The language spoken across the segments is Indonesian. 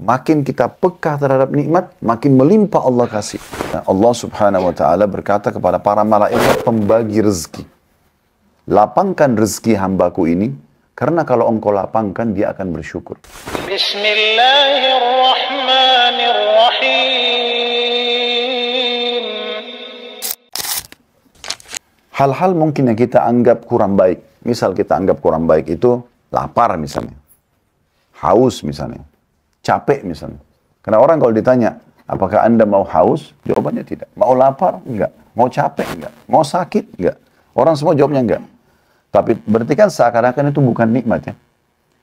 makin kita peka terhadap nikmat, makin melimpah Allah kasih. Nah, Allah subhanahu wa ta'ala berkata kepada para malaikat pembagi rezeki, lapangkan rezeki hambaku ini, karena kalau engkau lapangkan, dia akan bersyukur. Hal-hal mungkin yang kita anggap kurang baik. Misal kita anggap kurang baik itu lapar misalnya. Haus misalnya. Capek misalnya. Karena orang kalau ditanya, apakah Anda mau haus? Jawabannya tidak. Mau lapar? Enggak. Mau capek? Enggak. Mau sakit? Enggak. Orang semua jawabnya enggak. Tapi berarti kan seakan-akan itu bukan nikmat ya.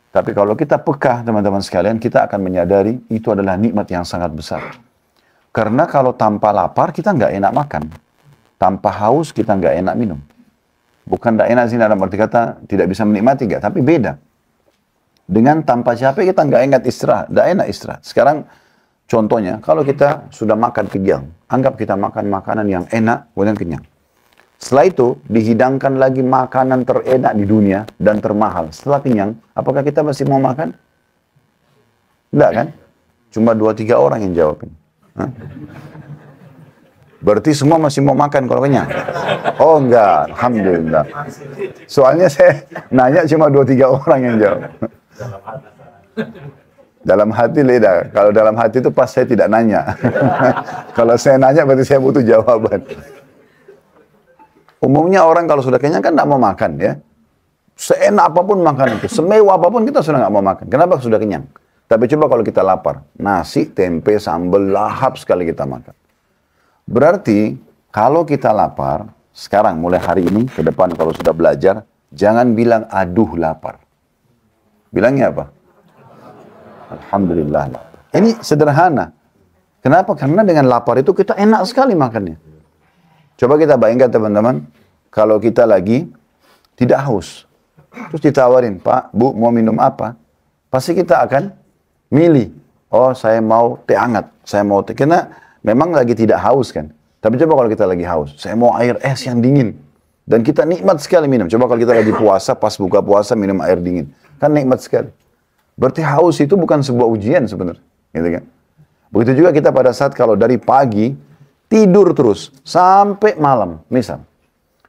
Tapi kalau kita peka teman-teman sekalian, kita akan menyadari itu adalah nikmat yang sangat besar. Karena kalau tanpa lapar kita enggak enak makan. Tanpa haus kita enggak enak minum. Bukan enggak enak sih dalam arti kata tidak bisa menikmati enggak, tapi beda. Dengan tanpa capek kita enggak enak istirahat. Sekarang contohnya, kalau kita sudah makan kenyang, anggap kita makan makanan yang enak, kemudian kenyang. Setelah itu, dihidangkan lagi makanan terenak di dunia dan termahal. Setelah kenyang, apakah kita masih mau makan? Enggak kan? Cuma 2-3 orang yang jawab ini. Hah? Berarti semua masih mau makan kalau kenyang? Oh enggak, Alhamdulillah. Soalnya saya nanya cuma 2-3 orang yang jawab. Dalam hati beda. Kalau dalam hati itu pas saya tidak nanya. Kalau saya nanya berarti saya butuh jawaban. Umumnya orang kalau sudah kenyang kan tidak mau makan ya. Seenak apapun makan itu, semewah apapun kita sudah nggak mau makan. Kenapa? Sudah kenyang. Tapi coba kalau kita lapar, nasi, tempe, sambal, lahap sekali kita makan. Berarti kalau kita lapar, sekarang mulai hari ini ke depan kalau sudah belajar, jangan bilang aduh lapar. Bilangnya apa? Alhamdulillah lapar. Ini sederhana. Kenapa? Karena dengan lapar itu kita enak sekali makannya. Coba kita bayangkan teman-teman, kalau kita lagi tidak haus, terus ditawarin, Pak, Bu, mau minum apa? Pasti kita akan milih. Oh, saya mau teh hangat, saya mau teh. Karena memang lagi tidak haus kan. Tapi coba kalau kita lagi haus, saya mau air es yang dingin. Dan kita nikmat sekali minum. Coba kalau kita lagi puasa, pas buka puasa minum air dingin. Kan nikmat sekali. Berarti haus itu bukan sebuah ujian sebenarnya. Gitu kan? Begitu juga kita pada saat kalau dari pagi, tidur terus sampai malam, misal.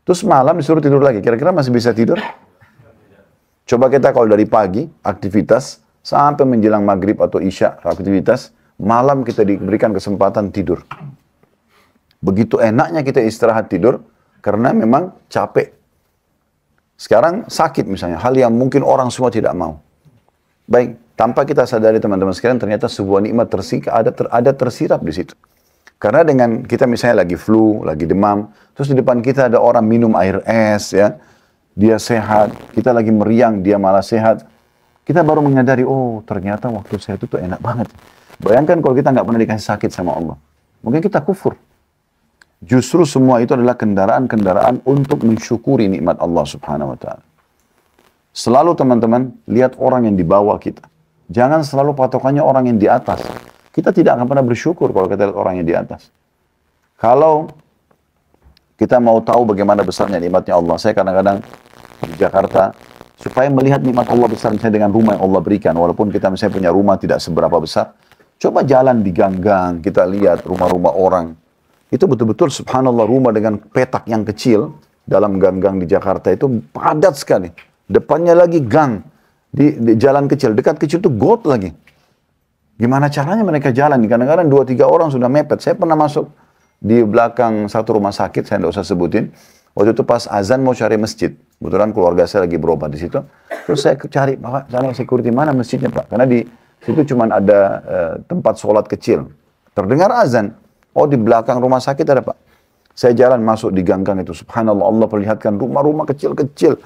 Terus malam disuruh tidur lagi, kira-kira masih bisa tidur? Coba kita kalau dari pagi, aktivitas, sampai menjelang maghrib atau isya, aktivitas, malam kita diberikan kesempatan tidur. Begitu enaknya kita istirahat tidur, karena memang capek. Sekarang sakit misalnya, hal yang mungkin orang semua tidak mau. Baik, tanpa kita sadari teman-teman sekalian, ternyata sebuah nikmat ada tersirap di situ. Karena dengan kita misalnya lagi flu, lagi demam, terus di depan kita ada orang minum air es, ya, dia sehat, kita lagi meriang, dia malah sehat. Kita baru menyadari, oh ternyata waktu saya itu tuh enak banget. Bayangkan kalau kita nggak pernah dikasih sakit sama Allah. Mungkin kita kufur. Justru semua itu adalah kendaraan-kendaraan untuk mensyukuri nikmat Allah subhanahu wa ta'ala. Selalu teman-teman, lihat orang yang di bawah kita. Jangan selalu patokannya orang yang di atas. Kita tidak akan pernah bersyukur kalau kita lihat orang yang di atas. Kalau kita mau tahu bagaimana besarnya nikmatnya Allah, saya kadang-kadang di Jakarta, supaya melihat nikmat Allah besar misalnya dengan rumah yang Allah berikan, walaupun kita misalnya punya rumah tidak seberapa besar, coba jalan di gang-gang, kita lihat rumah-rumah orang. Itu betul-betul subhanallah rumah dengan petak yang kecil, dalam gang-gang di Jakarta itu padat sekali. Depannya lagi gang, di jalan kecil, dekat kecil itu got lagi. Gimana caranya mereka jalan? Kadang-kadang 2-3 orang sudah mepet. Saya pernah masuk di belakang satu rumah sakit, saya tidak usah sebutin. Waktu itu pas azan mau cari masjid. Kebetulan keluarga saya lagi berobat di situ. Terus saya cari, Pak, sana security, mana masjidnya Pak? Karena di situ cuma ada tempat sholat kecil. Terdengar azan. Oh, di belakang rumah sakit ada Pak. Saya jalan masuk di gang-gang itu. Subhanallah, Allah perlihatkan rumah-rumah kecil-kecil.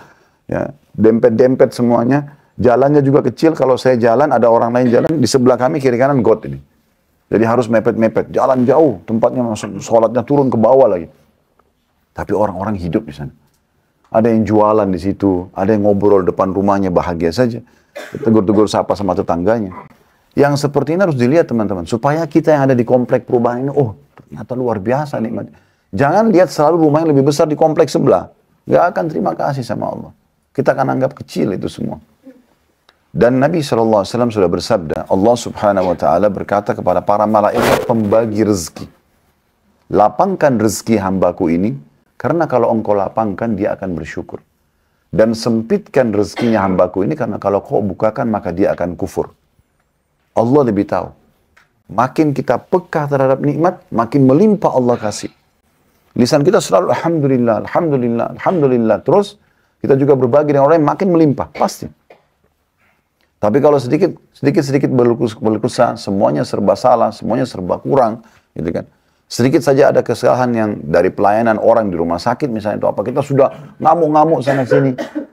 Ya, dempet-dempet semuanya. Jalannya juga kecil, kalau saya jalan, ada orang lain jalan, di sebelah kami kiri kanan got ini. Jadi harus mepet-mepet, jalan jauh, tempatnya masuk, sholatnya turun ke bawah lagi. Tapi orang-orang hidup di sana. Ada yang jualan di situ, ada yang ngobrol depan rumahnya, bahagia saja. Tegur-tegur sapa sama tetangganya. Yang seperti ini harus dilihat teman-teman, supaya kita yang ada di komplek perubahan ini, oh ternyata luar biasa nikmat. Jangan lihat selalu rumah yang lebih besar di kompleks sebelah. Gak akan terima kasih sama Allah. Kita akan anggap kecil itu semua. Dan Nabi SAW sudah bersabda, Allah Subhanahu wa Ta'ala berkata kepada para malaikat pembagi rezeki, lapangkan rezeki hambaku ini, karena kalau engkau lapangkan dia akan bersyukur. Dan sempitkan rezekinya hambaku ini, karena kalau kau bukakan maka dia akan kufur. Allah lebih tahu. Makin kita peka terhadap nikmat, makin melimpah Allah kasih. Lisan kita selalu Alhamdulillah, Alhamdulillah, Alhamdulillah. Terus kita juga berbagi dengan orang yang makin melimpah, pasti. Tapi kalau sedikit berkeluh, semuanya serba salah, semuanya serba kurang, gitu kan. Sedikit saja ada kesalahan yang dari pelayanan orang di rumah sakit misalnya itu apa, kita sudah ngamuk-ngamuk sana sini,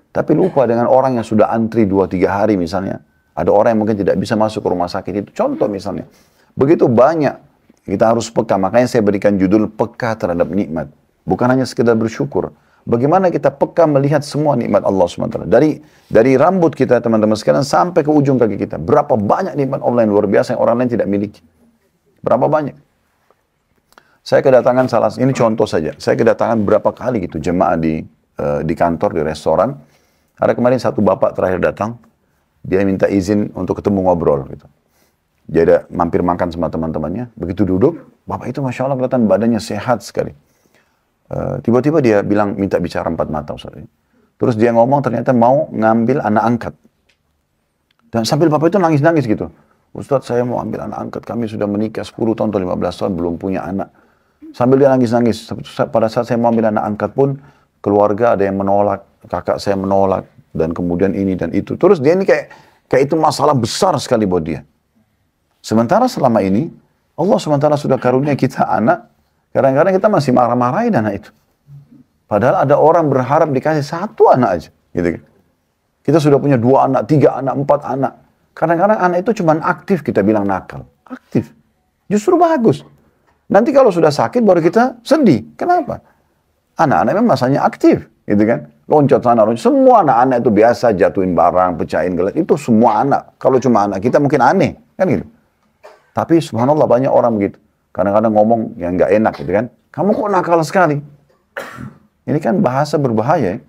tapi lupa dengan orang yang sudah antri 2-3 hari misalnya. Ada orang yang mungkin tidak bisa masuk ke rumah sakit itu, contoh misalnya. Begitu banyak, kita harus peka, makanya saya berikan judul peka terhadap nikmat. Bukan hanya sekedar bersyukur. Bagaimana kita peka melihat semua nikmat Allah SWT. Dari rambut kita teman-teman sekalian sampai ke ujung kaki kita. Berapa banyak nikmat Allah yang luar biasa yang orang lain tidak miliki. Berapa banyak. Saya kedatangan ini contoh saja. Saya kedatangan berapa kali gitu jemaah di kantor, di restoran. Ada kemarin satu bapak terakhir datang. Dia minta izin untuk ketemu ngobrol gitu. Dia ada mampir makan sama teman-temannya. Begitu duduk, bapak itu Masya Allah kelihatan badannya sehat sekali. Tiba-tiba dia bilang minta bicara 4 mata Ustaz. Terus dia ngomong ternyata mau ngambil anak angkat. Dan sambil bapak itu nangis-nangis gitu. Ustaz saya mau ambil anak angkat, kami sudah menikah 10 tahun atau 15 tahun belum punya anak. Sambil dia nangis-nangis. Pada saat saya mau ambil anak angkat pun keluarga ada yang menolak, kakak saya menolak. Dan kemudian ini dan itu. Terus dia ini kayak itu masalah besar sekali buat dia. Sementara selama ini Allah sementara sudah karunia kita anak. Kadang-kadang kita masih marah-marahin anak itu. Padahal ada orang berharap dikasih 1 anak aja. Gitu. Kita sudah punya 2 anak, 3 anak, 4 anak. Kadang-kadang anak itu cuma aktif, kita bilang nakal. Aktif. Justru bagus. Nanti kalau sudah sakit baru kita sedih. Kenapa? Anak-anak memang masanya aktif. Gitu kan? Loncat sana, loncat. Semua anak-anak itu biasa jatuhin barang, pecahin gelas. Itu semua anak. Kalau cuma anak kita mungkin aneh. Kan gitu. Tapi subhanallah banyak orang begitu. Kadang-kadang ngomong yang nggak enak gitu kan. Kamu kok nakal sekali. Ini kan bahasa berbahaya ya.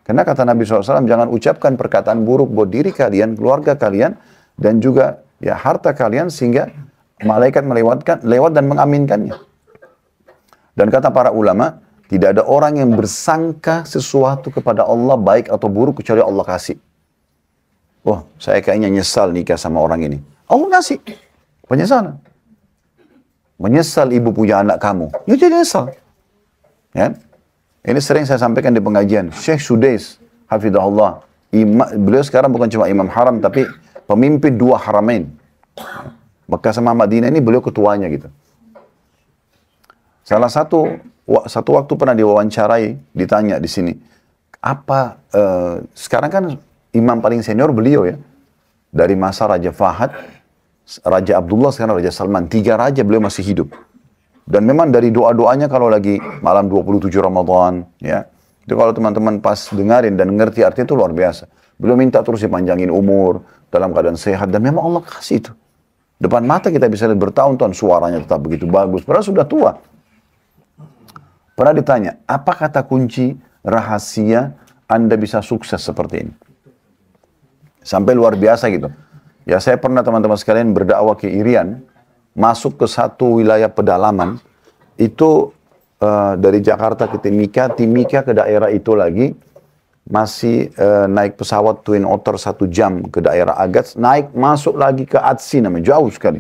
Karena kata Nabi SAW, jangan ucapkan perkataan buruk buat diri kalian, keluarga kalian, dan juga ya harta kalian sehingga malaikat lewat dan mengaminkannya. Dan kata para ulama, tidak ada orang yang bersangka sesuatu kepada Allah baik atau buruk kecuali Allah kasih. Oh, saya kayaknya nyesal nikah sama orang ini. Allah kasih. Penyesalan. Menyesal ibu punya anak kamu. Ya jadi nyesal. Ya. Ini sering saya sampaikan di pengajian. Syekh Sudais, hafidhahullah. Beliau sekarang bukan cuma imam haram, tapi pemimpin 2 haramain. Mekah sama Madinah ini beliau ketuanya gitu. Salah satu waktu pernah diwawancarai, ditanya di sini. Sekarang kan imam paling senior beliau ya. Dari masa Raja Fahad, Raja Abdullah, sekarang Raja Salman. 3 raja beliau masih hidup. Dan memang dari doa-doanya kalau lagi malam 27 Ramadan, ya, itu kalau teman-teman pas dengarin dan ngerti artinya itu luar biasa. Beliau minta terus dipanjangin umur, dalam keadaan sehat, dan memang Allah kasih itu. Depan mata kita bisa lihat bertahun-tahun suaranya tetap begitu bagus, padahal sudah tua. Pernah ditanya, apa kata kunci rahasia Anda bisa sukses seperti ini? Sampai luar biasa gitu. Ya saya pernah teman-teman sekalian berdakwah ke Irian, masuk ke satu wilayah pedalaman, itu dari Jakarta ke Timika ke daerah itu lagi, masih naik pesawat Twin Otter 1 jam ke daerah Agats, naik masuk lagi ke Atsi namanya, jauh sekali.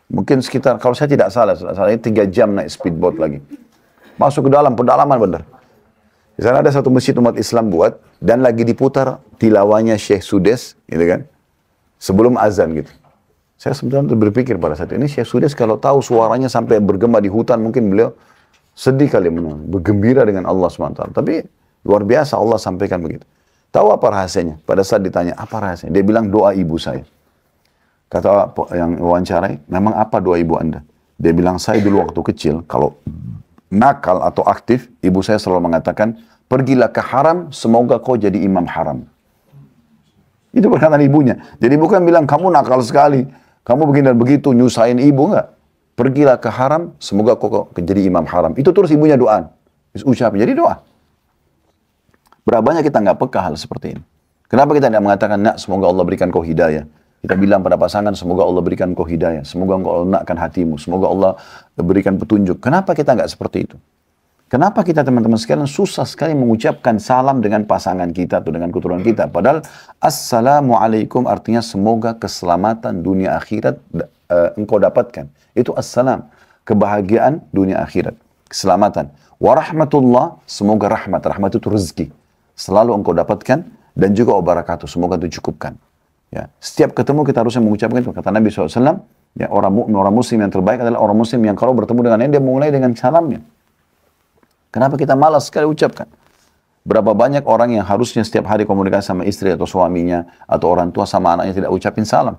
Mungkin sekitar, kalau saya tidak salah 3 jam naik speedboat lagi. Masuk ke dalam pedalaman benar. Di sana ada satu masjid umat Islam buat, dan lagi diputar tilawahnya Syekh Sudais, gitu kan. Sebelum azan gitu. Saya sebenarnya berpikir pada saat ini, Syekh Sudais kalau tahu suaranya sampai bergema di hutan, mungkin beliau sedih kali bergembira dengan Allah SWT. Tapi luar biasa Allah sampaikan begitu. Tahu apa rahasianya? Pada saat ditanya, apa rahasianya? Dia bilang doa ibu saya. Kata yang wawancarai, memang apa doa ibu Anda? Dia bilang, saya dulu waktu kecil, kalau nakal atau aktif, ibu saya selalu mengatakan, pergilah ke haram, semoga kau jadi imam haram. Itu perkataan ibunya. Jadi bukan bilang, kamu nakal sekali, kamu begini dan begitu, nyusahin ibu, enggak. Pergilah ke haram, semoga kau jadi imam haram. Itu terus ibunya doa. Ucap, jadi doa. Berapa banyak kita nggak peka hal seperti ini. Kenapa kita tidak mengatakan, nak semoga Allah berikan kau hidayah. Kita bilang pada pasangan, semoga Allah berikan kau hidayah. Semoga engkau lunakkan hatimu. Semoga Allah berikan petunjuk. Kenapa kita nggak seperti itu? Kenapa kita teman-teman sekalian susah sekali mengucapkan salam dengan pasangan kita atau dengan keturunan kita? Padahal Assalamualaikum artinya semoga keselamatan dunia akhirat engkau dapatkan. Itu assalam. Kebahagiaan dunia akhirat. Keselamatan. Warahmatullah, semoga rahmat. Rahmat itu rezeki. Selalu engkau dapatkan. Dan juga wabarakatuh, semoga itu cukupkan. Ya. Setiap ketemu kita harusnya mengucapkan itu. Kata Nabi SAW, ya, orang muslim yang terbaik adalah orang muslim yang kalau bertemu dengan dia mulai dengan salamnya. Kenapa kita malas sekali ucapkan? Berapa banyak orang yang harusnya setiap hari komunikasi sama istri atau suaminya, atau orang tua sama anaknya tidak ucapin salam.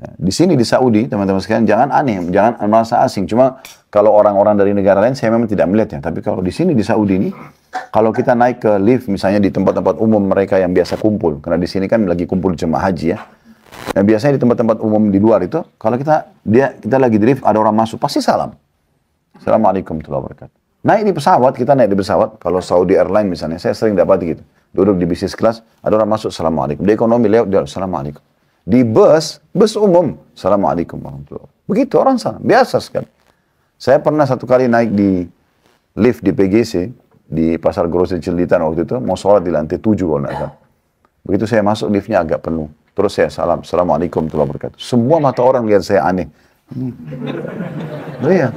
Ya. Di sini di Saudi, teman-teman sekalian, jangan aneh, jangan merasa asing. Cuma kalau orang-orang dari negara lain, saya memang tidak melihatnya. Tapi kalau di sini di Saudi ini, kalau kita naik ke lift misalnya di tempat-tempat umum mereka yang biasa kumpul, karena di sini kan lagi kumpul jemaah haji ya. Nah, biasanya di tempat-tempat umum di luar itu, kalau kita lagi di lift, ada orang masuk, pasti salam. Assalamualaikum warahmatullahi wabarakatuh. Naik di pesawat, kita naik di pesawat, kalau Saudi Airlines misalnya, saya sering dapat gitu. Duduk di bisnis kelas, ada orang masuk, Assalamualaikum. Di ekonomi lewat, dia Assalamualaikum. Di bus umum, Assalamualaikum warahmatullahi wabarakatuh. Begitu orang salam, biasa sekali. Saya pernah satu kali naik di lift di PGC, di Pasar Grosir Cililitan waktu itu, mau sholat di lantai 7 kalau nggak salah. Begitu saya masuk, liftnya agak penuh. Terus saya salam, Assalamualaikum warahmatullahi wabarakatuh. Semua mata orang lihat saya aneh. Iya.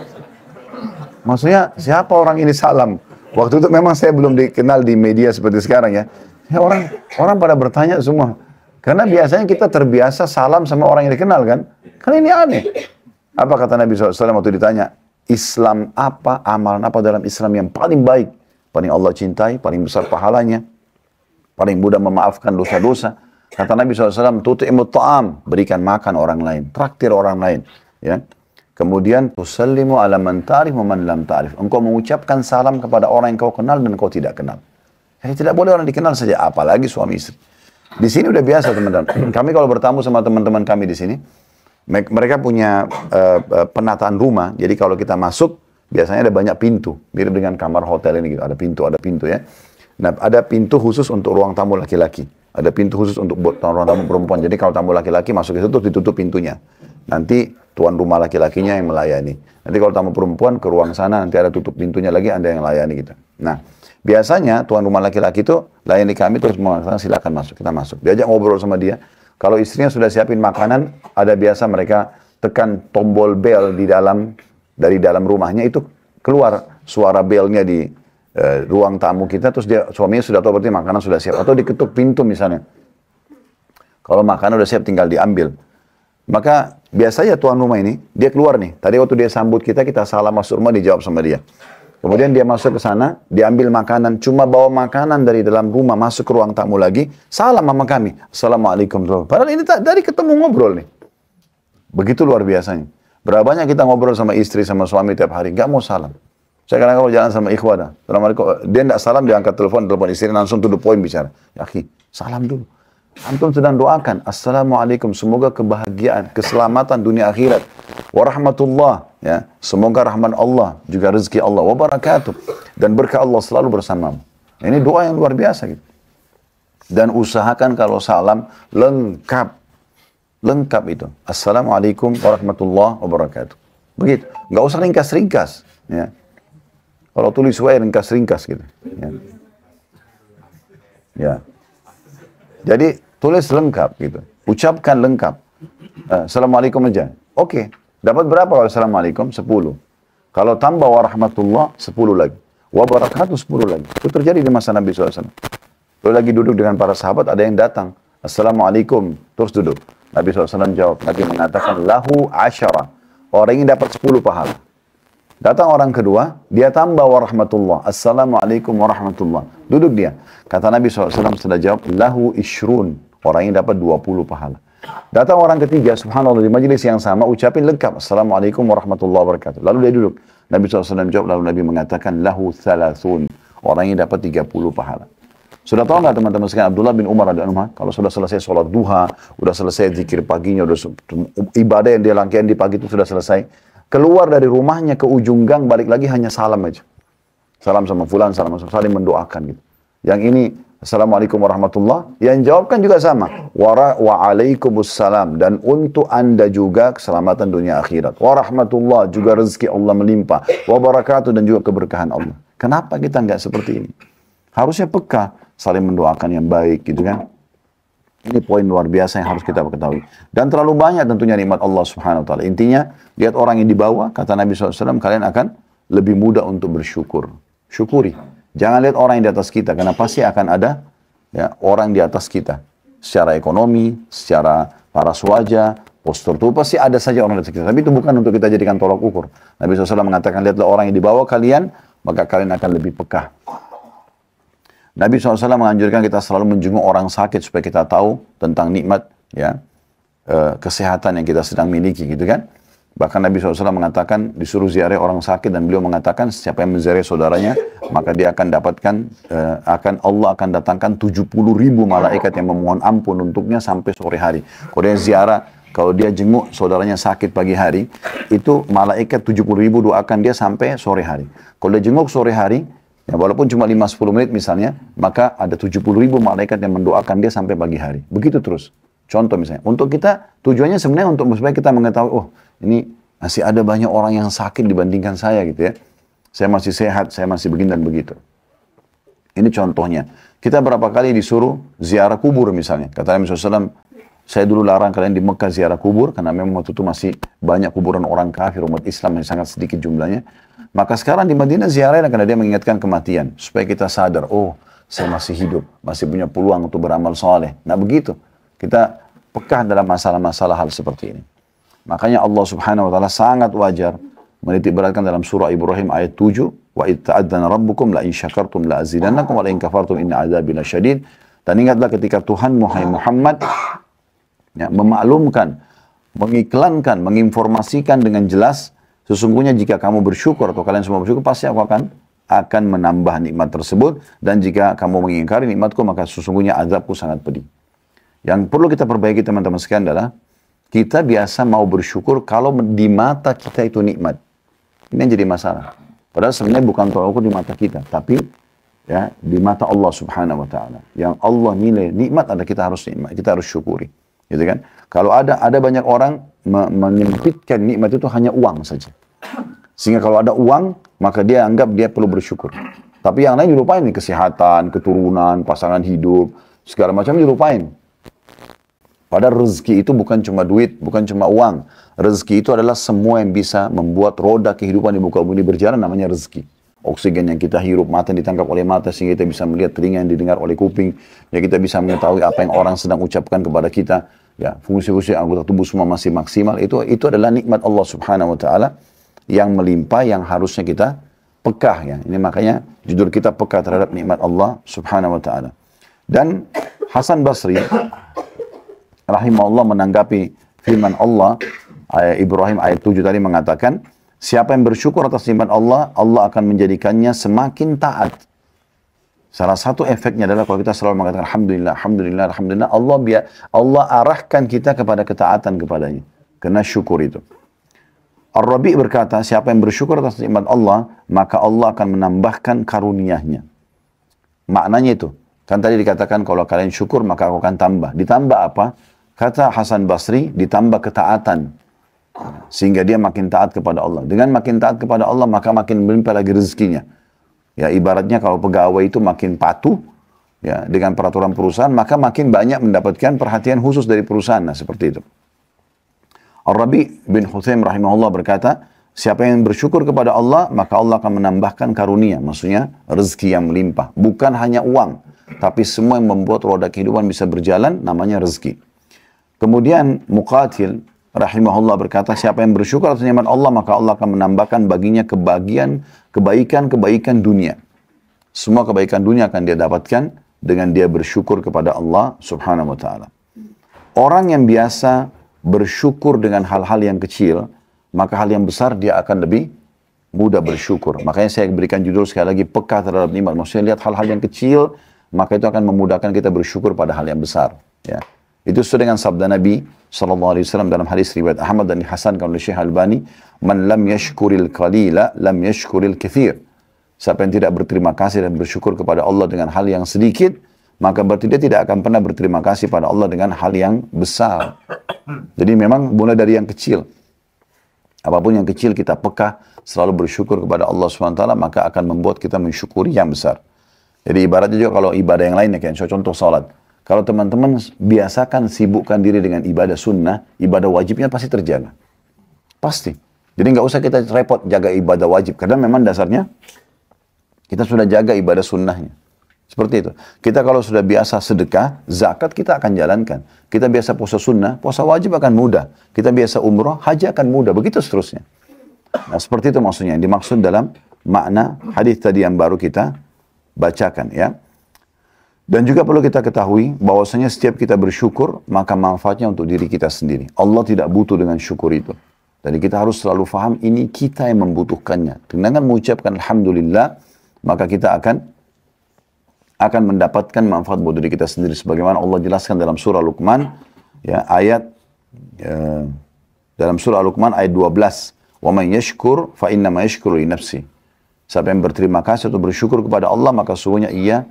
Maksudnya, siapa orang ini salam? Waktu itu memang saya belum dikenal di media seperti sekarang ya. Orang pada bertanya semua. Karena biasanya kita terbiasa salam sama orang yang dikenal kan. Kan ini aneh. Apa kata Nabi SAW waktu ditanya? Islam apa, amalan apa dalam Islam yang paling baik? Paling Allah cintai, paling besar pahalanya, paling mudah memaafkan dosa-dosa. Kata Nabi SAW, tut'imut ta'am, berikan makan orang lain, traktir orang lain. Ya. Kemudian, tusallimu ala man ta'rif wa man lam ta'rif. Engkau mengucapkan salam kepada orang yang kau kenal dan kau tidak kenal. Jadi tidak boleh orang dikenal saja, apalagi suami istri. Di sini udah biasa teman-teman. Kami kalau bertamu sama teman-teman kami di sini, mereka punya penataan rumah. Jadi kalau kita masuk, biasanya ada banyak pintu, mirip dengan kamar hotel ini gitu. Ada pintu ya. Nah, ada pintu khusus untuk ruang tamu laki-laki. Ada pintu khusus untuk ruang tamu perempuan. Jadi kalau tamu laki-laki masuk ke situ, ditutup pintunya. Nanti tuan rumah laki-lakinya yang melayani. Nanti kalau tamu perempuan ke ruang sana, nanti ada tutup pintunya lagi, ada yang layani gitu. Nah, biasanya tuan rumah laki-laki itu layani kami terus mengatakan silakan masuk, kita masuk. Diajak ngobrol sama dia. Kalau istrinya sudah siapin makanan, ada biasa mereka tekan tombol bel dari dalam rumahnya, itu keluar suara belnya di ruang tamu kita, terus suaminya sudah tahu berarti makanan sudah siap. Atau diketuk pintu misalnya. Kalau makanan sudah siap tinggal diambil. Maka biasanya tuan rumah ini, dia keluar nih. Tadi waktu dia sambut kita salam masuk rumah, dijawab sama dia. Kemudian dia masuk ke sana, diambil makanan, cuma bawa makanan dari dalam rumah masuk ke ruang tamu lagi, salam sama kami. Assalamualaikum. Padahal ini dari ketemu ngobrol nih. Begitu luar biasanya. Berapa banyak kita ngobrol sama istri, sama suami tiap hari, nggak mau salam. Saya kadang-kadang jalan sama ikhwan, Assalamualaikum. Dia nggak salam, dia angkat telepon istri, langsung to the point bicara. Ya akhi, salam dulu. Antum sedang doakan, Assalamualaikum, semoga kebahagiaan, keselamatan dunia akhirat. Warahmatullah, ya, semoga rahmat Allah, juga rezeki Allah, wabarakatuh. Dan berkah Allah selalu bersamamu. Ini doa yang luar biasa gitu. Dan usahakan kalau salam, lengkap. Lengkap itu. Assalamualaikum warahmatullahi wabarakatuh. Begitu. Nggak usah ringkas-ringkas. Ya. Kalau tulis wae ringkas-ringkas gitu. Ya. Ya. Jadi tulis lengkap gitu. Ucapkan lengkap. Assalamualaikum aja. Oke. Dapat berapa kalau Assalamualaikum? 10. Kalau tambah warahmatullah, 10 lagi. Wabarakatuh 10 lagi. Itu terjadi di masa Nabi SAW. Lalu lagi duduk dengan para sahabat, ada yang datang. Assalamualaikum. Terus duduk. Nabi SAW jawab. Nabi mengatakan, lahu asyara. Orang ini dapat 10 pahala. Datang orang kedua, dia tambah warahmatullah. Assalamualaikum warahmatullah. Duduk dia. Kata Nabi SAW sudah jawab, lahu ishrun. Orang ini dapat 20 pahala. Datang orang ketiga, subhanallah, di majelis yang sama, ucapin lengkap. Assalamualaikum warahmatullahi wabarakatuh. Lalu dia duduk. Nabi SAW jawab, lalu Nabi mengatakan, lahu thalathun. Orang ini dapat 30 pahala. Sudah tahu nggak teman-teman sekalian, Abdullah bin Umar radhiyallahu anhu, kalau sudah selesai sholat duha, sudah selesai zikir paginya, sudah ibadah yang dia lakukan di pagi itu sudah selesai, keluar dari rumahnya ke ujung gang, balik lagi hanya salam aja. Salam sama fulan, salam sama saling mendoakan gitu. Yang ini Assalamualaikum warahmatullah. Yang jawab kan juga sama. Waalaikumsalam. Dan untuk anda juga keselamatan dunia akhirat. Warahmatullah juga rezeki Allah melimpah. Wabarakatuh dan juga keberkahan Allah. Kenapa kita nggak seperti ini? Harusnya peka, saling mendoakan yang baik gitu kan. Ini poin luar biasa yang harus kita ketahui. Dan terlalu banyak tentunya nikmat Allah Subhanahu wa taala. Intinya, lihat orang yang di bawah, kata Nabi SAW, kalian akan lebih mudah untuk bersyukur. Syukuri. Jangan lihat orang yang di atas kita, karena pasti akan ada ya, orang di atas kita. Secara ekonomi, secara paras wajah, postur tubuh, pasti ada saja orang di atas kita. Tapi itu bukan untuk kita jadikan tolak ukur. Nabi SAW mengatakan, lihatlah orang yang di bawah kalian, maka kalian akan lebih peka. Nabi SAW menganjurkan kita selalu menjenguk orang sakit supaya kita tahu tentang nikmat ya kesehatan yang kita sedang miliki gitu kan. Bahkan Nabi SAW mengatakan disuruh ziarah orang sakit dan beliau mengatakan siapa yang menziarah saudaranya maka dia akan dapatkan Allah akan datangkan 70.000 malaikat yang memohon ampun untuknya sampai sore hari. Kalau dia ziarah, kalau dia jenguk saudaranya sakit pagi hari, itu malaikat 70.000 doakan dia sampai sore hari. Kalau dia jenguk sore hari, ya, walaupun cuma 5-10 menit misalnya, maka ada 70.000 malaikat yang mendoakan dia sampai pagi hari. Begitu terus. Contoh misalnya, untuk kita, tujuannya sebenarnya untuk supaya kita mengetahui, oh ini masih ada banyak orang yang sakit dibandingkan saya gitu ya. Saya masih sehat, saya masih begini dan begitu. Ini contohnya. Kita berapa kali disuruh ziarah kubur misalnya. Kata Nabi SAW, saya dulu larang kalian di Mekah ziarah kubur, karena memang waktu itu masih banyak kuburan orang kafir, umat Islam yang sangat sedikit jumlahnya. Maka sekarang di Madinah ziarah karena dia mengingatkan kematian. Supaya kita sadar, oh saya masih hidup, masih punya peluang untuk beramal soleh. Nah begitu, kita peka dalam masalah-masalah hal seperti ini. Makanya Allah Subhanahu wa taala sangat wajar menitik beratkan dalam surah Ibrahim ayat 7, wa idh ta'adzana rabbukum la in syakartum la azidannakum wa la in kafartum inna adzabi lasyadid. Dan ingatlah ketika Tuhan Muhammad ya, memaklumkan, mengiklankan, menginformasikan dengan jelas, sesungguhnya jika kamu bersyukur atau kalian semua bersyukur, pasti aku akan menambah nikmat tersebut, dan jika kamu mengingkari nikmatku, maka sesungguhnya azabku sangat pedih. Yang perlu kita perbaiki teman-teman sekalian adalah, kita biasa mau bersyukur kalau di mata kita itu nikmat. Ini yang jadi masalah. Padahal sebenarnya bukan tolak ukur di mata kita, tapi ya di mata Allah Subhanahu wa taala. Yang Allah nilai nikmat adalah kita harus syukuri. Gitu kan? Kalau ada banyak orang menyempitkan nikmat itu hanya uang saja. Sehingga kalau ada uang, maka dia anggap dia perlu bersyukur. Tapi yang lain dilupain nih, kesehatan, keturunan, pasangan hidup, segala macam dilupain. Padahal rezeki itu bukan cuma duit, bukan cuma uang. Rezeki itu adalah semua yang bisa membuat roda kehidupan di muka bumi berjalan, namanya rezeki. Oksigen yang kita hirup, mata yang ditangkap oleh mata sehingga kita bisa melihat, telinga yang didengar oleh kuping, ya kita bisa mengetahui apa yang orang sedang ucapkan kepada kita, ya fungsi-fungsi anggota tubuh semua masih maksimal. Itu adalah nikmat Allah Subhanahu wa taala yang melimpah, yang harusnya kita peka ya. Ini makanya judul kita peka terhadap nikmat Allah Subhanahu wa taala. Dan Hasan Basri rahimahullah menanggapi firman Allah Ibrahim ayat 7 tadi mengatakan, siapa yang bersyukur atas nikmat Allah, Allah akan menjadikannya semakin taat. Salah satu efeknya adalah kalau kita selalu mengatakan Alhamdulillah, Alhamdulillah, Alhamdulillah, Allah arahkan kita kepada ketaatan kepadanya. Karena syukur itu. Ar-Rabi berkata, siapa yang bersyukur atas nikmat Allah, maka Allah akan menambahkan karunia-Nya. Maknanya itu. Kan tadi dikatakan kalau kalian syukur maka aku akan tambah. Ditambah apa? Kata Hasan Basri, ditambah ketaatan. Sehingga dia makin taat kepada Allah. Dengan makin taat kepada Allah, maka makin melimpah lagi rezekinya. Ya, ibaratnya kalau pegawai itu makin patuh ya dengan peraturan perusahaan, maka makin banyak mendapatkan perhatian khusus dari perusahaan. Nah, seperti itu. Ar-Rabi bin Huthaim rahimahullah berkata, siapa yang bersyukur kepada Allah, maka Allah akan menambahkan karunia. Maksudnya, rezeki yang melimpah. Bukan hanya uang, tapi semua yang membuat roda kehidupan bisa berjalan, namanya rezeki. Kemudian Muqatil rahimahullah berkata, siapa yang bersyukur atas nikmat Allah, maka Allah akan menambahkan baginya kebaikan dunia. Semua kebaikan dunia akan dia dapatkan dengan dia bersyukur kepada Allah Subhanahu wa taala. Orang yang biasa bersyukur dengan hal-hal yang kecil, maka hal yang besar dia akan lebih mudah bersyukur. Makanya saya berikan judul sekali lagi, peka terhadap nikmat. Maksudnya lihat hal-hal yang kecil, maka itu akan memudahkan kita bersyukur pada hal yang besar. Ya. Itu sesuai dengan sabda Nabi SAW dalam hadis riwayat Ahmad dan dihasankan oleh Syekh Albani, man lam yashkuril qalila lam yashkuril katsir. Siapa yang tidak berterima kasih dan bersyukur kepada Allah dengan hal yang sedikit, maka berarti dia tidak akan pernah berterima kasih pada Allah dengan hal yang besar. Jadi memang mulai dari yang kecil. Apapun yang kecil kita peka, selalu bersyukur kepada Allah SWT, maka akan membuat kita mensyukuri yang besar. Jadi ibaratnya juga kalau ibadah yang lainnya, kayak contoh salat. Kalau teman-teman biasakan sibukkan diri dengan ibadah sunnah, ibadah wajibnya pasti terjaga. Pasti. Jadi nggak usah kita repot jaga ibadah wajib, karena memang dasarnya kita sudah jaga ibadah sunnahnya. Seperti itu. Kita kalau sudah biasa sedekah, zakat kita akan jalankan. Kita biasa puasa sunnah, puasa wajib akan mudah. Kita biasa umroh, haji akan mudah. Begitu seterusnya. Nah, seperti itu maksudnya. Yang dimaksud dalam makna hadis tadi yang baru kita bacakan, ya. Dan juga perlu kita ketahui bahwasanya setiap kita bersyukur, maka manfaatnya untuk diri kita sendiri. Allah tidak butuh dengan syukur itu. Jadi kita harus selalu faham ini kita yang membutuhkannya. Dengan mengucapkan alhamdulillah, maka kita akan mendapatkan manfaat buat diri kita sendiri. Sebagaimana Allah jelaskan dalam surah Luqman, ya, dalam surah Luqman ayat 12. Wa man yashkur fa innama yashkuru li nafsi. Siapa yang berterima kasih atau bersyukur kepada Allah, maka sesungguhnya ia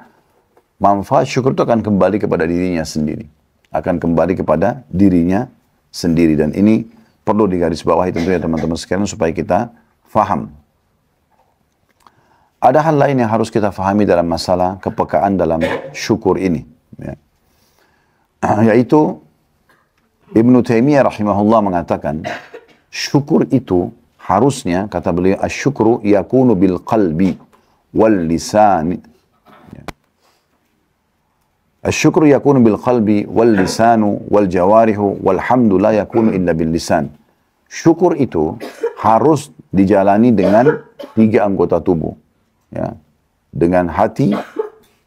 manfaat syukur itu akan kembali kepada dirinya sendiri. Akan kembali kepada dirinya sendiri. Dan ini perlu digarisbawahi tentunya teman-teman sekalian supaya kita faham. Ada hal lain yang harus kita fahami dalam masalah kepekaan dalam syukur ini. Ya. Yaitu Ibnu Taimiyah rahimahullah mengatakan, syukur itu harusnya, kata beliau, asyukru yakunu bil qalbi wal lisani. Asyukru yakunu bil qalbi wal lisanu wal jawarihu walhamdu la yakunu illa bil lisan. Syukur itu harus dijalani dengan 3 anggota tubuh. Ya. Dengan hati,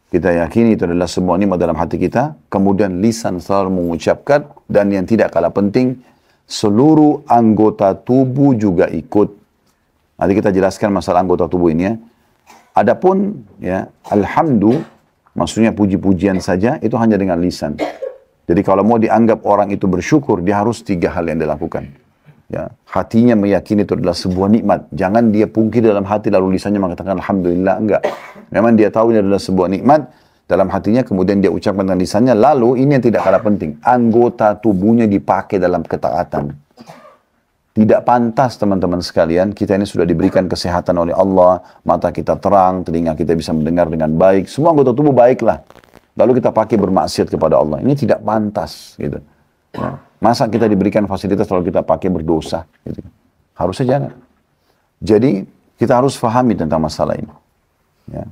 kita yakini itu adalah semua nikmat dalam hati kita. Kemudian lisan selalu mengucapkan, dan yang tidak kalah penting, seluruh anggota tubuh juga ikut. Nanti kita jelaskan masalah anggota tubuh ini, ya. Adapun ya, alhamdulillah, maksudnya puji-pujian saja, itu hanya dengan lisan. Jadi kalau mau dianggap orang itu bersyukur, dia harus 3 hal yang dilakukan. Ya, hatinya meyakini itu adalah sebuah nikmat. Jangan dia pungkir dalam hati lalu lisannya mengatakan alhamdulillah, enggak. Memang dia tahu ini adalah sebuah nikmat dalam hatinya, kemudian dia ucapkan dengan lisannya. Lalu ini yang tidak kalah penting, anggota tubuhnya dipakai dalam ketaatan. Tidak pantas teman-teman sekalian, kita ini sudah diberikan kesehatan oleh Allah, mata kita terang, telinga kita bisa mendengar dengan baik, semua anggota tubuh baiklah. Lalu kita pakai bermaksiat kepada Allah, ini tidak pantas, gitu. Ya. Masa kita diberikan fasilitas lalu kita pakai berdosa, gitu. Harusnya jangan. Jadi kita harus fahami tentang masalah ini. Ya.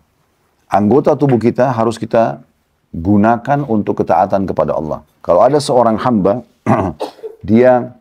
Anggota tubuh kita harus kita gunakan untuk ketaatan kepada Allah. Kalau ada seorang hamba, dia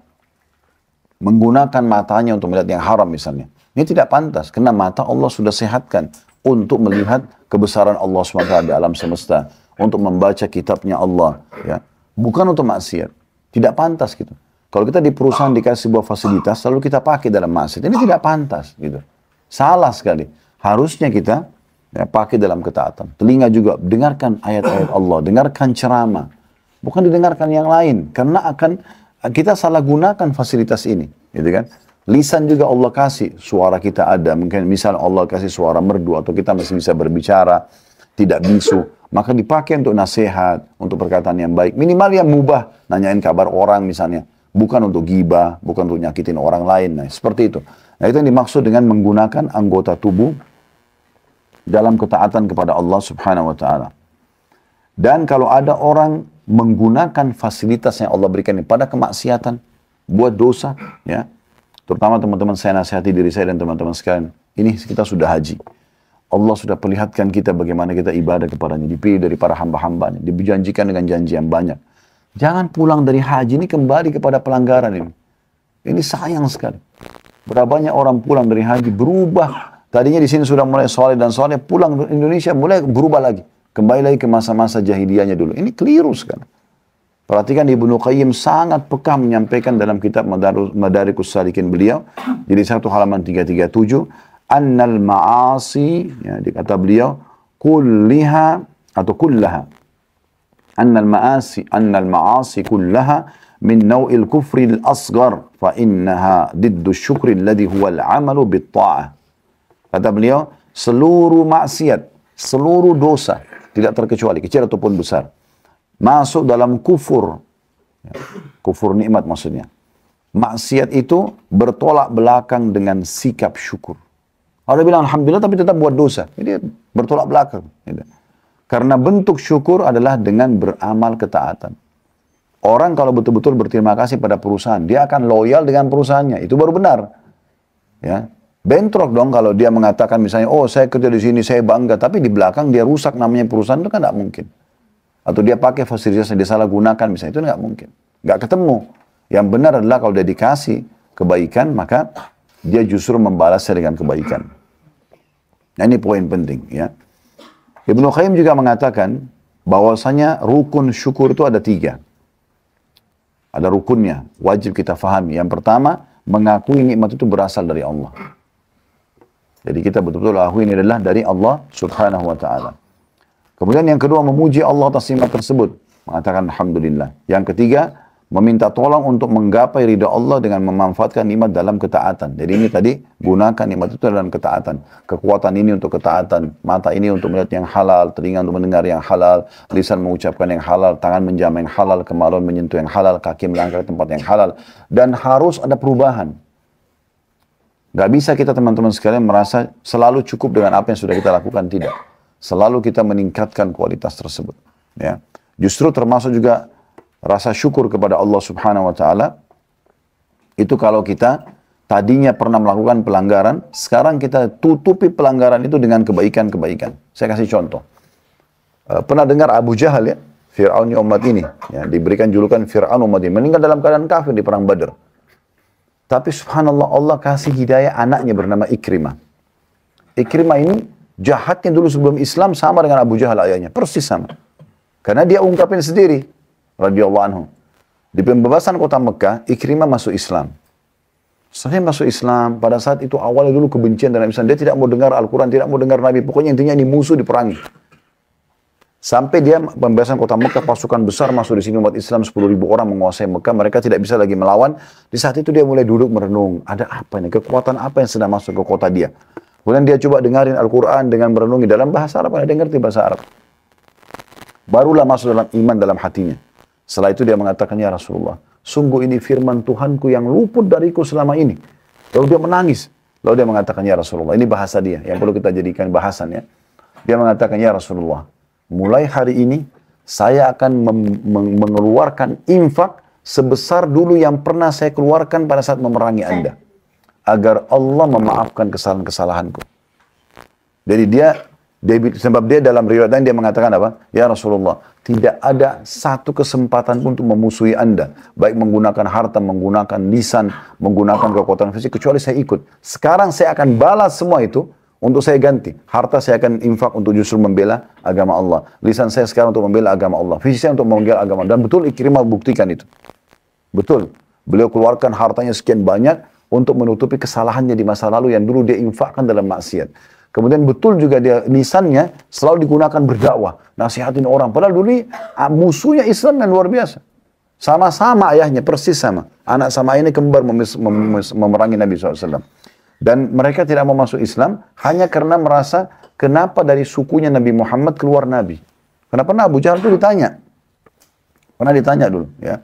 menggunakan matanya untuk melihat yang haram misalnya. Ini tidak pantas, karena mata Allah sudah sehatkan untuk melihat kebesaran Allah SWT di alam semesta, untuk membaca kitabnya Allah, ya. Bukan untuk maksiat. Tidak pantas gitu. Kalau kita di perusahaan dikasih sebuah fasilitas, lalu kita pakai dalam maksiat, ini tidak pantas gitu. Salah sekali. Harusnya kita ya, pakai dalam ketaatan. Telinga juga, dengarkan ayat-ayat Allah, dengarkan ceramah. Bukan didengarkan yang lain, karena akan kita salah gunakan fasilitas ini, gitu kan? Lisan juga Allah kasih, suara kita ada, mungkin misal Allah kasih suara merdu, atau kita masih bisa berbicara, tidak bisu, maka dipakai untuk nasihat, untuk perkataan yang baik, minimal yang mubah, nanyain kabar orang misalnya, bukan untuk ghibah, bukan untuk nyakitin orang lain, nah seperti itu. Nah itu yang dimaksud dengan menggunakan anggota tubuh dalam ketaatan kepada Allah Subhanahu wa Ta'ala. Dan kalau ada orang menggunakan fasilitas yang Allah berikan pada kemaksiatan, buat dosa, ya. Terutama teman-teman, saya nasihati diri saya dan teman-teman sekalian. Ini kita sudah haji. Allah sudah perlihatkan kita bagaimana kita ibadah kepadanya, dipilih dari para hamba-hambanya, dijanjikan dengan janji yang banyak. Jangan pulang dari haji ini kembali kepada pelanggaran ini. Ini sayang sekali. Berapa banyak orang pulang dari haji berubah. Tadinya di sini sudah mulai soleh dan soleh, pulang ke Indonesia mulai berubah lagi. Kembali lagi ke masa-masa jahiliyahnya dulu. Ini keliru sekali. Perhatikan Ibnu Qayyim sangat peka menyampaikan dalam kitab Madarikus Salikin beliau. Jadi 1 halaman 337. Annal ma'asi, ya, dikata beliau, kulliha atau kullaha. Annal ma'asi kullaha min naw'il kufri al-asghar. Fa innaha diddu syukri alladhi huwa al-amalu bit-ta'ah. Kata beliau, seluruh maksiat, seluruh dosa, tidak terkecuali, kecil ataupun besar. Masuk dalam kufur, kufur nikmat maksudnya. Maksiat itu bertolak belakang dengan sikap syukur. Kalau dia bilang Alhamdulillah tapi tetap buat dosa, jadi bertolak belakang. Karena bentuk syukur adalah dengan beramal ketaatan. Orang kalau betul-betul berterima kasih pada perusahaan, dia akan loyal dengan perusahaannya. Itu baru benar. Ya, bentrok dong kalau dia mengatakan misalnya, oh saya kerja di sini, saya bangga, tapi di belakang dia rusak namanya perusahaan, itu kan tidak mungkin. Atau dia pakai fasilitas yang dia salah gunakan misalnya, itu nggak mungkin. Nggak ketemu. Yang benar adalah kalau dia dikasih kebaikan, maka dia justru membalasnya dengan kebaikan. Nah ini poin penting ya. Ibnu Qayyim juga mengatakan bahwasanya rukun syukur itu ada 3. Ada rukunnya, wajib kita fahami. Yang pertama, mengakui nikmat itu berasal dari Allah. Jadi kita betul-betul akui ini adalah dari Allah subhanahu wa ta'ala. Kemudian yang kedua, memuji Allah atas nikmat tersebut. Mengatakan Alhamdulillah. Yang ketiga, meminta tolong untuk menggapai ridha Allah dengan memanfaatkan nikmat dalam ketaatan. Jadi ini tadi, gunakan nikmat itu dalam ketaatan. Kekuatan ini untuk ketaatan, mata ini untuk melihat yang halal, telinga untuk mendengar yang halal, lisan mengucapkan yang halal, tangan menjamah yang halal, kemaluan menyentuh yang halal, kaki melangkah ke tempat yang halal. Dan harus ada perubahan. Gak bisa kita teman-teman sekalian merasa selalu cukup dengan apa yang sudah kita lakukan, tidak. Selalu kita meningkatkan kualitas tersebut. Ya. Justru termasuk juga rasa syukur kepada Allah subhanahu wa ta'ala, itu kalau kita tadinya pernah melakukan pelanggaran, sekarang kita tutupi pelanggaran itu dengan kebaikan-kebaikan. Saya kasih contoh. Pernah dengar Abu Jahal ya, Fir'aunnya umat ini, ya, diberikan julukan Fir'aun umat ini, meninggal dalam keadaan kafir di perang Badr. Tapi subhanallah Allah kasih hidayah anaknya bernama Ikrimah. Ikrimah ini jahatnya dulu sebelum Islam sama dengan Abu Jahal ayahnya, persis sama. Karena dia ungkapin sendiri, radhiyallahu anhu. Di pembebasan kota Mekah, Ikrimah masuk Islam. Setelah masuk Islam, pada saat itu awalnya dulu kebencian dalam Islam. Dia tidak mau dengar Al-Quran, tidak mau dengar Nabi. Pokoknya intinya ini musuh diperangi. Sampai dia pembebasan kota Mekah, pasukan besar masuk di sini, umat Islam 10.000 orang menguasai Mekah. Mereka tidak bisa lagi melawan. Di saat itu dia mulai duduk merenung. Ada apa ini? Kekuatan apa yang sedang masuk ke kota dia? Kemudian dia coba dengarin Al-Quran dengan merenungi dalam bahasa Arab. Karena dia ngerti bahasa Arab. Barulah masuk dalam iman dalam hatinya. Setelah itu dia mengatakan, ya Rasulullah, sungguh ini firman Tuhanku yang luput dariku selama ini. Lalu dia menangis. Lalu dia mengatakan, ya Rasulullah, ini bahasa dia yang perlu kita jadikan bahasan ya. Dia mengatakan, ya Rasulullah, mulai hari ini saya akan mengeluarkan infak sebesar dulu yang pernah saya keluarkan pada saat memerangi Anda. Agar Allah memaafkan kesalahan-kesalahanku. Jadi sebab dia dalam riwayat lain dia mengatakan apa? Ya Rasulullah, tidak ada satu kesempatan untuk memusuhi Anda. Baik menggunakan harta, menggunakan lisan, menggunakan kekuatan fisik, kecuali saya ikut. Sekarang saya akan balas semua itu untuk saya ganti. Harta saya akan infak untuk justru membela agama Allah. Lisan saya sekarang untuk membela agama Allah. Fisik saya untuk membela agama Allah. Dan betul Ikrimah buktikan itu. Betul. Beliau keluarkan hartanya sekian banyak untuk menutupi kesalahannya di masa lalu yang dulu dia infakkan dalam maksiat. Kemudian betul juga dia lisannya selalu digunakan berdakwah, nasihatin orang. Padahal dulu musuhnya Islam yang luar biasa. Sama-sama ayahnya, persis sama. Anak sama ayahnya kembar memerangi Nabi SAW. Dan mereka tidak mau masuk Islam hanya karena merasa kenapa dari sukunya Nabi Muhammad keluar Nabi. Kenapa Abu Jahal itu ditanya. Pernah ditanya dulu. Ya.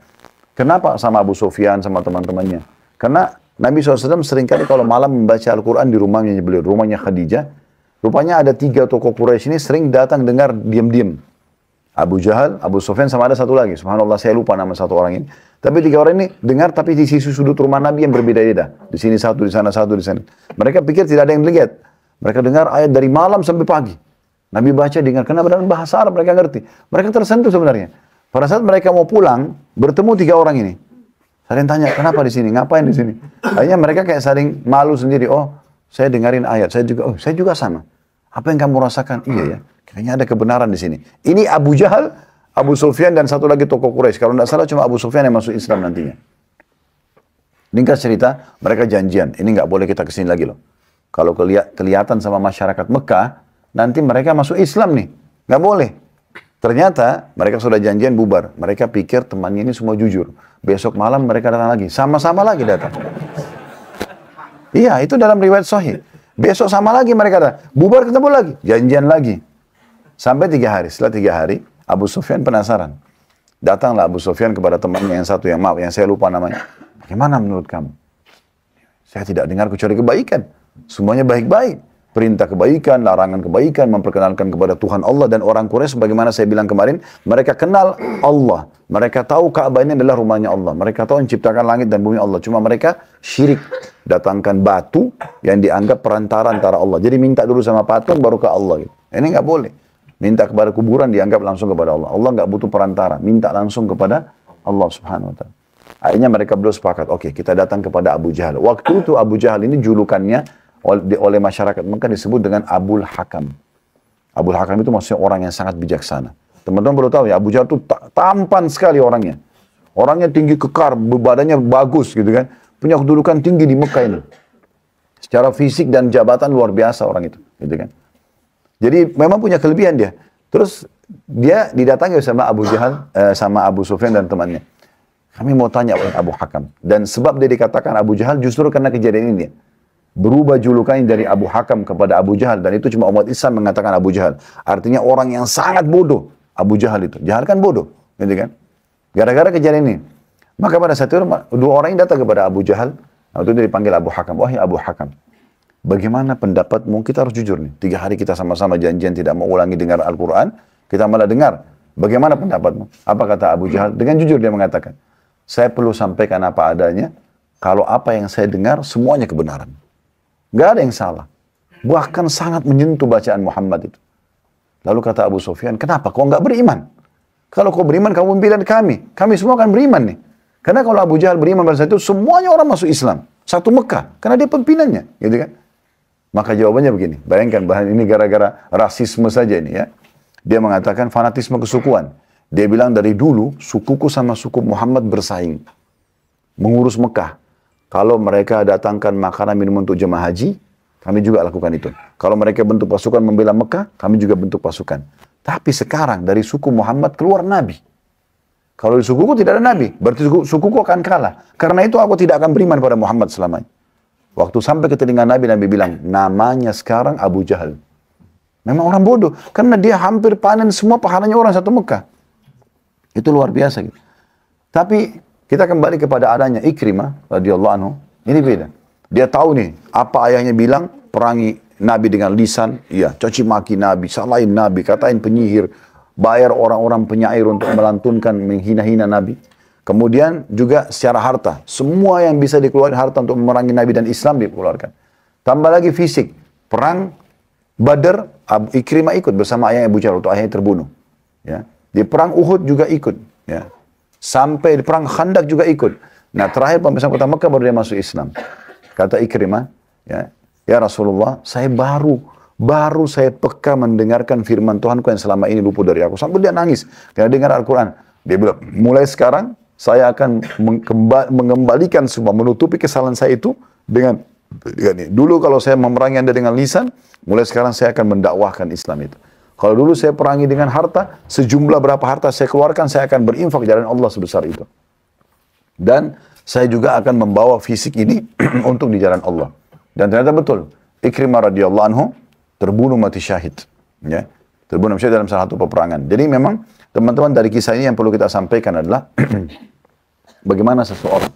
Kenapa sama Abu Sufyan, sama teman-temannya. Karena Nabi SAW seringkali kalau malam membaca Al-Quran di rumahnya beliau, rumahnya Khadijah. Rupanya ada 3 tokoh Quraisy ini sering datang dengar diam-diam. Abu Jahal, Abu Sufyan, sama ada satu lagi. Subhanallah saya lupa nama satu orang ini. Tapi 3 orang ini dengar tapi di sisi sudut rumah Nabi yang berbeda-beda. Di sini satu, di sana satu, di sana. Mereka pikir tidak ada yang lihat. Mereka dengar ayat dari malam sampai pagi. Nabi baca, dengar. Karena dalam bahasa Arab mereka ngerti. Mereka tersentuh sebenarnya. Pada saat mereka mau pulang, bertemu 3 orang ini. Saling tanya, kenapa di sini? Ngapain di sini? Akhirnya mereka kayak saling malu sendiri. Oh, saya dengarin ayat. Saya juga sama. Apa yang kamu rasakan? Iya ya. Kayaknya ada kebenaran di sini. Ini Abu Jahal, Abu Sufyan, dan satu lagi tokoh Quraisy. Kalau tidak salah cuma Abu Sufyan yang masuk Islam nantinya. Ringkas cerita, mereka janjian. Ini nggak boleh kita kesini lagi loh. Kalau kelihatan sama masyarakat Mekah, nanti mereka masuk Islam nih. Nggak boleh. Ternyata mereka sudah janjian bubar. Mereka pikir temannya ini semua jujur. Besok malam mereka datang lagi. Sama-sama lagi datang. Iya, itu dalam riwayat sahih. Besok sama lagi mereka datang. Bubar ketemu lagi. Janjian lagi. Sampai 3 hari. Setelah 3 hari, Abu Sufyan penasaran. Datanglah Abu Sufyan kepada temannya yang satu, yang maaf, yang saya lupa namanya. Bagaimana menurut kamu? Saya tidak dengar kecuali kebaikan. Semuanya baik-baik. Perintah kebaikan, larangan kebaikan, memperkenalkan kepada Tuhan Allah dan orang Quraisy. Sebagaimana saya bilang kemarin, mereka kenal Allah. Mereka tahu Ka'bah ini adalah rumahnya Allah. Mereka tahu menciptakan langit dan bumi Allah. Cuma mereka syirik. Datangkan batu yang dianggap perantara antara Allah. Jadi minta dulu sama patung baru ke Allah. Gitu. Ini nggak boleh. Minta kepada kuburan dianggap langsung kepada Allah. Allah nggak butuh perantara. Minta langsung kepada Allah Subhanahu Wa Taala. Akhirnya mereka berdua sepakat. Oke, kita datang kepada Abu Jahal. Waktu itu Abu Jahal ini julukannya oleh masyarakat Mekah disebut dengan Abul Hakam. Abul Hakam itu maksudnya orang yang sangat bijaksana. Teman-teman perlu tahu ya, Abu Jahal itu tampan sekali orangnya. Orangnya tinggi kekar, badannya bagus gitu kan. Punya kedudukan tinggi di Mekah ini. Secara fisik dan jabatan luar biasa orang itu, gitu kan. Jadi memang punya kelebihan dia. Terus dia didatangi sama Abu Jahal, sama Abu Sufyan dan temannya. Kami mau tanya oleh Abu Hakam. Dan sebab dia dikatakan Abu Jahal justru karena kejadian ini. Berubah julukannya dari Abu Hakam kepada Abu Jahal. Dan itu cuma umat Islam mengatakan Abu Jahal. Artinya orang yang sangat bodoh. Abu Jahal itu. Jahal kan bodoh. Gitu kan? Gara-gara kejadian ini. Maka pada saat itu dua orang yang datang kepada Abu Jahal. Waktu itu dipanggil Abu Hakam. Wahai Abu Hakam. Bagaimana pendapatmu? Kita harus jujur nih. 3 hari kita sama-sama janjian tidak mau ulangi dengar Al-Quran. Kita malah dengar. Bagaimana pendapatmu? Apa kata Abu Jahal? Dengan jujur dia mengatakan. Saya perlu sampaikan apa adanya. Kalau apa yang saya dengar semuanya kebenaran. Nggak ada yang salah. Bahkan sangat menyentuh bacaan Muhammad itu. Lalu kata Abu Sufyan, kenapa kau nggak beriman? Kalau kau beriman, kamu pimpinan kami. Kami semua akan beriman nih. Karena kalau Abu Jahal beriman pada saat itu, semuanya orang masuk Islam. Satu Mekah. Karena dia pimpinannya. Gitu kan? Maka jawabannya begini. Bayangkan, bahan ini gara-gara rasisme saja ini ya. Dia mengatakan fanatisme kesukuan. Dia bilang dari dulu, sukuku sama suku Muhammad bersaing. Mengurus Mekah. Kalau mereka datangkan makanan minum untuk jemaah haji, kami juga lakukan itu. Kalau mereka bentuk pasukan membela Mekah, kami juga bentuk pasukan. Tapi sekarang dari suku Muhammad keluar Nabi. Kalau di sukuku tidak ada Nabi, berarti sukuku akan kalah. Karena itu aku tidak akan beriman pada Muhammad selamanya. Waktu sampai ke telinga Nabi, Nabi bilang, namanya sekarang Abu Jahal. Memang orang bodoh. Karena dia hampir panen semua pahalanya orang satu Mekah. Itu luar biasa. Gitu. Tapi kita kembali kepada adanya Ikrimah radhiyallahu anhu. Ini beda. Dia tahu nih apa ayahnya bilang, perangi Nabi dengan lisan, iya, caci maki Nabi, salahin Nabi, katain penyihir, bayar orang-orang penyair untuk melantunkan menghina-hina Nabi. Kemudian juga secara harta, semua yang bisa dikeluarkan harta untuk memerangi Nabi dan Islam dikeluarkan. Tambah lagi fisik, perang Badar, Ikrimah ikut bersama ayahnya Abu Jahal, untuk ayahnya terbunuh. Ya. Di perang Uhud juga ikut. Ya. Sampai di perang Khandak juga ikut. Nah terakhir pembebasan kota Mekah baru dia masuk Islam. Kata Ikrimah, ya Rasulullah, saya baru saya peka mendengarkan firman Tuhanku yang selama ini luput dari aku. Sampai dia nangis karena dengar Al-Quran. Dia bilang, mulai sekarang saya akan mengembalikan semua, menutupi kesalahan saya itu dengan ini. Dulu kalau saya memerangi Anda dengan lisan, mulai sekarang saya akan mendakwahkan Islam itu. Kalau dulu saya perangi dengan harta, sejumlah berapa harta saya keluarkan, saya akan berinfak jalan Allah sebesar itu. Dan saya juga akan membawa fisik ini untuk di jalan Allah. Dan ternyata betul, Ikrimah radhiyallahu anhu terbunuh mati syahid. Ya, terbunuh mati syahid dalam salah satu peperangan. Jadi memang teman-teman dari kisah ini yang perlu kita sampaikan adalah bagaimana seseorang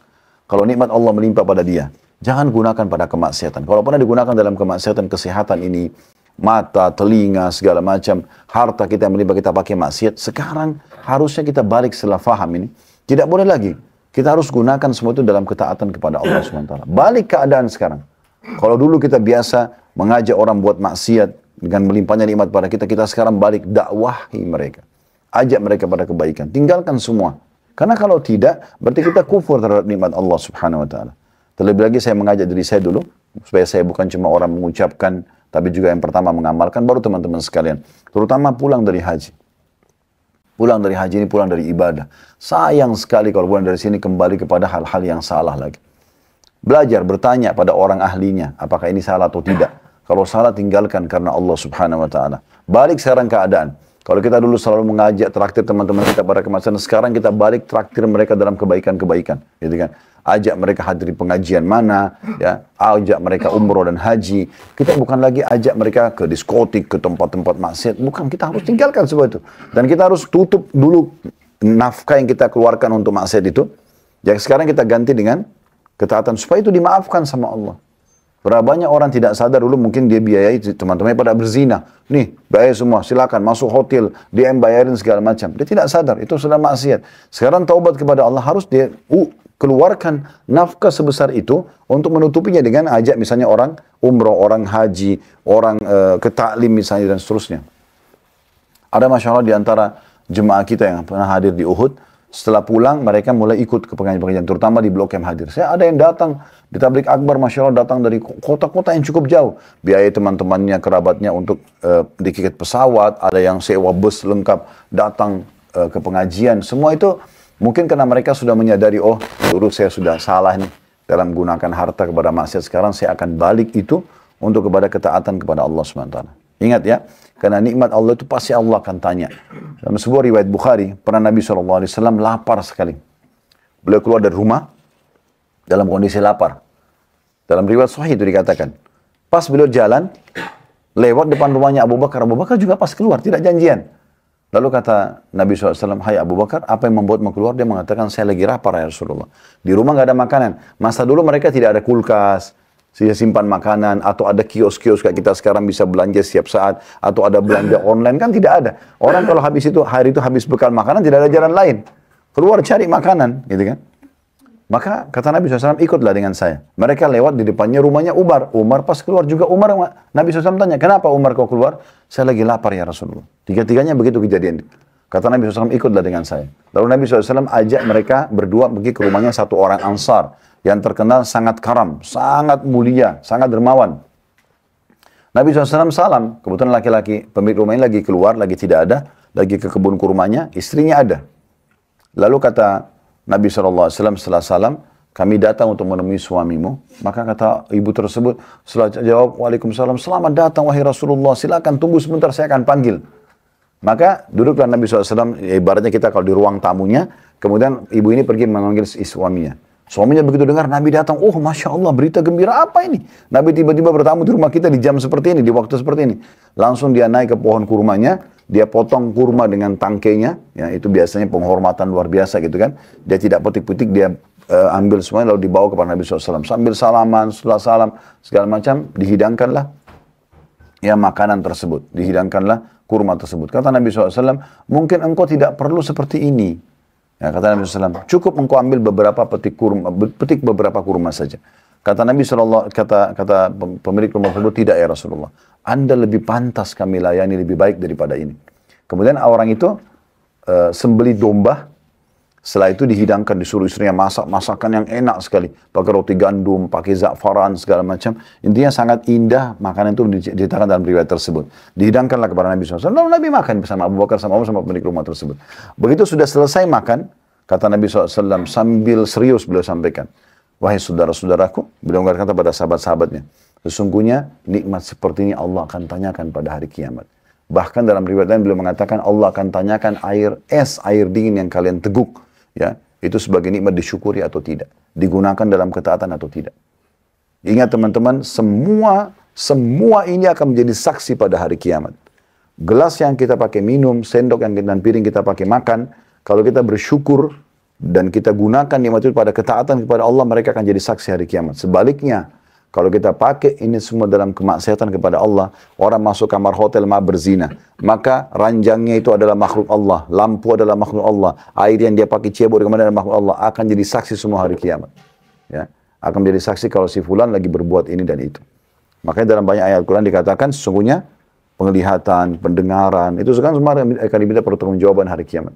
kalau nikmat Allah melimpah pada dia, jangan gunakan pada kemaksiatan. Kalau pernah digunakan dalam kemaksiatan kesehatan ini, mata, telinga, segala macam, harta kita yang melimpah kita pakai maksiat, sekarang harusnya kita balik setelah faham ini. Tidak boleh lagi. Kita harus gunakan semua itu dalam ketaatan kepada Allah SWT. Balik keadaan sekarang. Kalau dulu kita biasa mengajak orang buat maksiat dengan melimpahnya nikmat pada kita, kita sekarang balik dakwahi mereka. Ajak mereka pada kebaikan. Tinggalkan semua. Karena kalau tidak, berarti kita kufur terhadap nikmat Allah Subhanahu Wa Taala. Terlebih lagi saya mengajak diri saya dulu, supaya saya bukan cuma orang mengucapkan, tapi juga yang pertama mengamalkan, baru teman-teman sekalian. Terutama pulang dari haji. Pulang dari haji ini pulang dari ibadah. Sayang sekali kalau pulang dari sini kembali kepada hal-hal yang salah lagi. Belajar, bertanya pada orang ahlinya, apakah ini salah atau tidak. Kalau salah tinggalkan karena Allah Subhanahu Wa Taala. Balik sekarang keadaan. Kalau kita dulu selalu mengajak traktir teman-teman kita pada kemasan, sekarang kita balik traktir mereka dalam kebaikan-kebaikan, gitu kan? Ajak mereka hadiri pengajian mana, ya, ajak mereka umroh dan haji. Kita bukan lagi ajak mereka ke diskotik, ke tempat-tempat maksiat, bukan. Kita harus tinggalkan semua itu. Dan kita harus tutup dulu nafkah yang kita keluarkan untuk maksiat itu. Yang sekarang kita ganti dengan ketaatan supaya itu dimaafkan sama Allah. Berapa banyak orang tidak sadar dulu mungkin dia biayai teman-temannya pada berzina. Nih, bayar semua, silakan masuk hotel, dia yang bayarin segala macam. Dia tidak sadar, itu sudah maksiat. Sekarang taubat kepada Allah harus dia keluarkan nafkah sebesar itu untuk menutupinya dengan ajak misalnya orang umroh, orang haji, orang ke taklim misalnya dan seterusnya. Ada Masya Allah di antara jemaah kita yang pernah hadir di Uhud, setelah pulang mereka mulai ikut ke pengajian-pengajian, terutama di Blok M hadir. Saya ada yang datang di Tablik Akbar, Masya Allah datang dari kota-kota yang cukup jauh. Biaya teman-temannya, kerabatnya untuk tiket pesawat, ada yang sewa bus lengkap, datang ke pengajian. Semua itu mungkin karena mereka sudah menyadari, oh dulu saya sudah salah nih dalam menggunakan harta kepada maksiat. Sekarang saya akan balik itu untuk kepada ketaatan kepada Allah SWT. Ingat ya, karena nikmat Allah itu pasti Allah akan tanya. Dalam sebuah riwayat Bukhari, pernah Nabi SAW lapar sekali. Beliau keluar dari rumah dalam kondisi lapar. Dalam riwayat Sahih itu dikatakan, pas beliau jalan, lewat depan rumahnya Abu Bakar. Abu Bakar juga pas keluar, tidak janjian. Lalu kata Nabi SAW, hai Abu Bakar, apa yang membuatmu keluar? Dia mengatakan, saya lagi lapar ya Rasulullah. Di rumah nggak ada makanan. Masa dulu mereka tidak ada kulkas, simpan makanan, atau ada kios-kios kayak kita sekarang bisa belanja setiap saat, atau ada belanja online, kan tidak ada. Orang kalau habis itu, hari itu habis bekal makanan, tidak ada jalan lain. Keluar cari makanan, gitu kan. Maka kata Nabi SAW, ikutlah dengan saya. Mereka lewat di depannya rumahnya Umar. Umar pas keluar juga Umar, Nabi SAW tanya, kenapa Umar kau keluar? Saya lagi lapar ya Rasulullah. Tiga-tiganya begitu kejadian. Kata Nabi SAW, ikutlah dengan saya. Lalu Nabi SAW ajak mereka berdua pergi ke rumahnya satu orang Ansar yang terkenal sangat karam, sangat mulia, sangat dermawan. Nabi SAW salam, kebetulan laki-laki pemilik rumah ini lagi keluar, lagi tidak ada, lagi ke kebun kurmanya, istrinya ada. Lalu kata Nabi SAW setelah salam, kami datang untuk menemui suamimu. Maka kata ibu tersebut, setelah jawab, Waalaikumsalam, selamat datang wahai Rasulullah, silakan tunggu sebentar saya akan panggil. Maka duduklah Nabi SAW, ibaratnya kita kalau di ruang tamunya, kemudian ibu ini pergi memanggil suaminya. Suaminya begitu dengar Nabi datang, oh Masya Allah berita gembira apa ini? Nabi tiba-tiba bertamu di rumah kita di jam seperti ini, di waktu seperti ini. Langsung dia naik ke pohon kurmanya, dia potong kurma dengan tangkainya, ya itu biasanya penghormatan luar biasa gitu kan. Dia tidak petik-petik, dia ambil semuanya lalu dibawa kepada Nabi SAW. Sambil salaman, setelah salam, segala macam, dihidangkanlah ya makanan tersebut. Dihidangkanlah kurma tersebut. Kata Nabi SAW, mungkin engkau tidak perlu seperti ini. Ya, kata Nabi SAW, cukup engkau ambil petik beberapa kurma saja. Kata Nabi SAW, kata pemilik rumah tersebut, tidak ya Rasulullah. Anda lebih pantas kami layani lebih baik daripada ini. Kemudian orang itu sembelih domba. Setelah itu dihidangkan, disuruh istrinya masak masakan yang enak sekali. Pakai roti gandum, pakai za'faran, segala macam. Intinya sangat indah makanan itu diceritakan dalam riwayat tersebut. Dihidangkanlah kepada Nabi SAW. Lalu Nabi makan bersama Abu Bakar sama pemilik rumah tersebut. Begitu sudah selesai makan, kata Nabi SAW sambil serius beliau sampaikan. Wahai saudara-saudaraku, beliau berkata pada sahabat-sahabatnya, sesungguhnya nikmat seperti ini Allah akan tanyakan pada hari kiamat. Bahkan dalam riwayat lain beliau mengatakan Allah akan tanyakan air dingin yang kalian teguk. Ya, itu sebagai nikmat disyukuri atau tidak, digunakan dalam ketaatan atau tidak. Ingat teman-teman, semua ini akan menjadi saksi pada hari kiamat. Gelas yang kita pakai minum, sendok dan piring kita pakai makan, kalau kita bersyukur dan kita gunakan nikmat itu pada ketaatan kepada Allah, mereka akan jadi saksi hari kiamat. Sebaliknya, kalau kita pakai ini semua dalam kemaksiatan kepada Allah, orang masuk kamar hotel berzina, maka ranjangnya itu adalah makhluk Allah, lampu adalah makhluk Allah, air yang dia pakai cebok adalah makhluk Allah, akan jadi saksi semua hari kiamat. Ya, akan menjadi saksi kalau si fulan lagi berbuat ini dan itu. Makanya dalam banyak ayat Al-Quran dikatakan sesungguhnya penglihatan, pendengaran, itu sekarang semua akan diminta pertanggungjawaban hari kiamat.